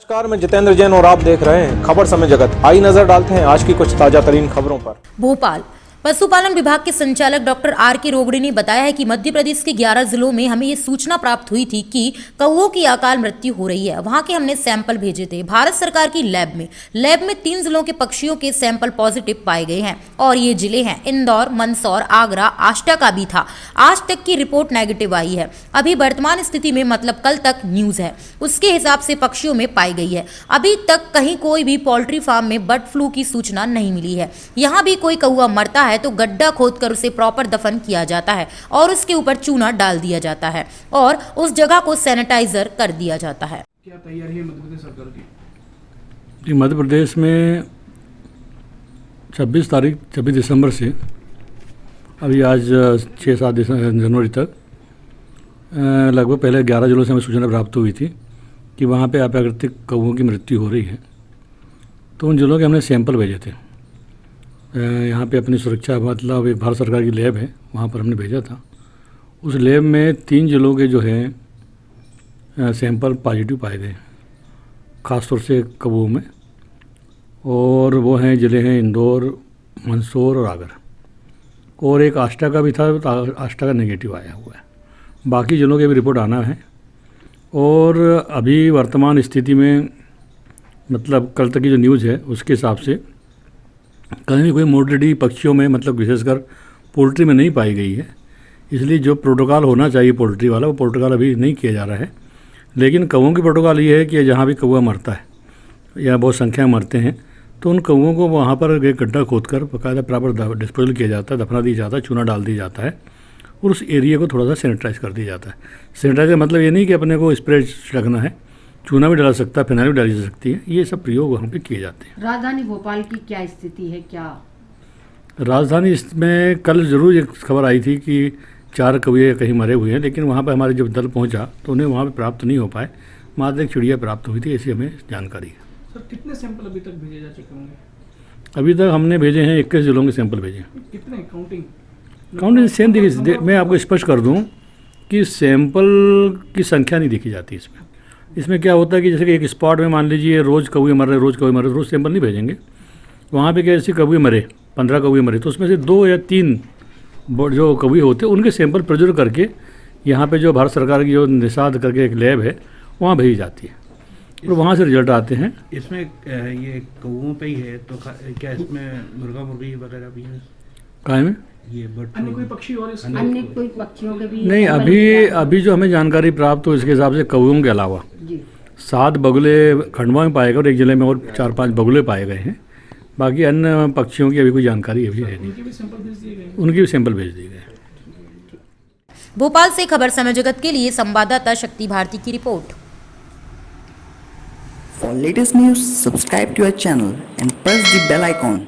नमस्कार, मैं जितेंद्र जैन और आप देख रहे हैं खबर समय जगत। आई नजर डालते हैं आज की कुछ ताजा तरीन खबरों पर। भोपाल पशुपालन विभाग के संचालक डॉक्टर आर के रोगड़े ने बताया है कि मध्य प्रदेश के 11 जिलों में हमें ये सूचना प्राप्त हुई थी कि कौवों की अकाल मृत्यु हो रही है। वहां के हमने सैंपल भेजे थे भारत सरकार की लैब में 3 जिलों के पक्षियों के सैंपल पॉजिटिव पाए गए हैं और ये जिले हैं इंदौर, मंदसौर, आगरा, आष्टा का भी था। आज तक की रिपोर्ट नेगेटिव आई है। अभी वर्तमान स्थिति में मतलब कल तक न्यूज है उसके हिसाब से पक्षियों में पाई गई है। अभी तक कहीं कोई भी पोल्ट्री फार्म में बर्ड फ्लू की सूचना नहीं मिली है। यहाँ भी कोई कौवा मरता है तो गड्ढा खोदकर उसे प्रॉपर दफन किया जाता है और उसके ऊपर चूना डाल दिया जाता है और उस जगह को सैनिटाइजर कर दिया जाता है। क्या तैयारी है मध्य प्रदेश सरकार की? मध्य प्रदेश में 26 दिसंबर से अभी आज 6-7 जनवरी तक लगभग पहले 11 जिलों से हमें सूचना प्राप्त हुई थी कि वहाँ पे अप्राकृतिक कौवों की मृत्यु हो रही है। तो उन जिलों के हमने सैंपल भेजे थे। यहाँ पे अपनी सुरक्षा मतलब एक भारत सरकार की लैब है, वहाँ पर हमने भेजा था। उस लैब में 3 जिलों के जो है सैंपल पॉजिटिव पाए गए, ख़ासतौर से कौवों में, और वो हैं ज़िले हैं इंदौर, मंदसौर और आगरा, और एक आष्टा का भी था, तो आष्टा का नेगेटिव आया हुआ है। बाकी जिलों के भी रिपोर्ट आना है। और अभी वर्तमान स्थिति में मतलब कल तक की जो न्यूज़ है उसके हिसाब से कहीं भी कोई मोर्टेलिटी पक्षियों में मतलब विशेषकर पोल्ट्री में नहीं पाई गई है। इसलिए जो प्रोटोकॉल होना चाहिए पोल्ट्री वाला वो प्रोटोकॉल अभी नहीं किया जा रहा है। लेकिन कौवों की प्रोटोकॉल ये है कि जहाँ भी कौवा मरता है या बहुत संख्या में मरते हैं तो उन कौवों को वहाँ पर एक गड्ढा खोदकर बाकायदा प्रॉपर डिस्पोजल किया जाता है, दफना दिया जाता है, चूना डाल दिया जाता है और उस एरिया को थोड़ा सा सैनिटाइज कर दिया जाता है। सैनिटाइज मतलब ये नहीं कि अपने को स्प्रे छिड़कना है, चूना भी डाला सकता है, फिनाइल भी डाली जा सकती है। ये सब प्रयोग वहाँ पे किए जाते हैं। राजधानी भोपाल की क्या स्थिति है? क्या राजधानी इसमें कल ज़रूर एक खबर आई थी कि 4 कौवे कहीं मरे हुए हैं, लेकिन वहाँ पर हमारे जब दल पहुँचा तो उन्हें वहाँ पे प्राप्त नहीं हो पाए। मात्र एक चिड़िया प्राप्त हुई थी, ऐसी हमें जानकारी है। सर कितने सैंपल अभी तक भेजे जा चुके होंगे? अभी तक हमने भेजे हैं 21 जिलों के सैंपल भेजे। कितने काउंटिंग सेम देखिए, मैं आपको स्पष्ट कर दूँ कि सैंपल की संख्या नहीं देखी जाती इसमें क्या होता है कि जैसे कि एक स्पॉट में मान लीजिए रोज़ कौवे मर रहे, रोज़ सैंपल नहीं भेजेंगे। वहाँ पे कैसे कौवे मरे, 15 कौवे मरे, तो उसमें से 2 या 3 जो कौवे होते हैं उनके सैंपल प्रिजर्व करके यहाँ पे जो भारत सरकार की जो निषाद करके एक लैब है वहाँ भेजी जाती है और वहाँ से रिजल्ट आते हैं। इसमें ये कौवों पे ही है तो क्या इसमें मुर्गा मुर्गी वगैरह भी है? कहाँ में ये अन्य कोई पक्षी और अन्य कोई पक्षियों के भी नहीं, अभी जो हमें जानकारी प्राप्त हो इसके हिसाब से कौवों के अलावा जी 7 बगुले खंडवा में पाए गए और एक जिले में और 4-5 बगुले पाए गए हैं। बाकी अन्य पक्षियों की अभी कोई जानकारी अभी है नहीं। उनके भी सैंपल भेज दिए गए? उनकी भी सैंपल भेज दिए गए। भोपाल से खबर समय जगत के लिए संवाददाता शक्ति भारती की report. For latest news, subscribe to our channel and press the bell icon.